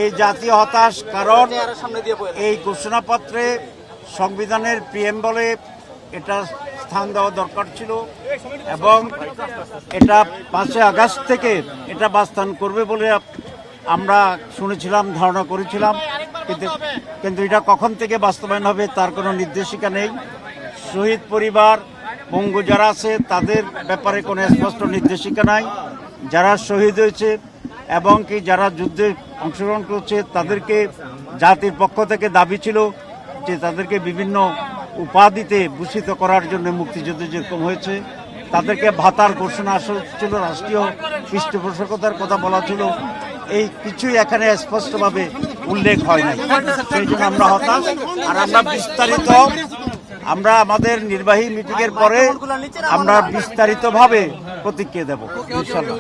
এই জাতীয় হতাশ কারণ এই ঘোষণাপত্রে সংবিধানের প্রিএম্বলে এটা স্থান দেওয়া দরকার ছিল এবং এটা 5 আগস্ট থেকে এটা বাস্তবায়ন করবে বলে আমরা শুনেছিলাম, ধারণা করেছিলাম, কিন্তু এটা কখন থেকে বাস্তবায়ন হবে তার কোনো নির্দেশিকা নেই। শহীদ পরিবার, পঙ্গু যারা আছে তাদের ব্যাপারে কোনো স্পষ্ট নির্দেশিকা নাই। যারা শহীদ হয়েছে এবং কি যারা যুদ্ধে অংশগ্রহণ করছে তাদেরকে জাতির পক্ষ থেকে দাবি ছিল যে তাদেরকে বিভিন্ন উপাধিতে ভূষিত করার জন্য মুক্তিযুদ্ধে যেরকম হয়েছে তাদেরকে ভাতার ঘোষণা ছিল, রাষ্ট্রীয় পৃষ্ঠপোষকতার কথা বলা ছিল, এই কিছুই এখানে স্পষ্টভাবে উল্লেখ হয় নাই। সেই জন্য আমরা হতাশ। আর আমরা আমাদের নির্বাহী মিটিংয়ের পরে আমরা বিস্তারিতভাবে প্রতিক্রিয়া দেব ইনশাআল্লাহ।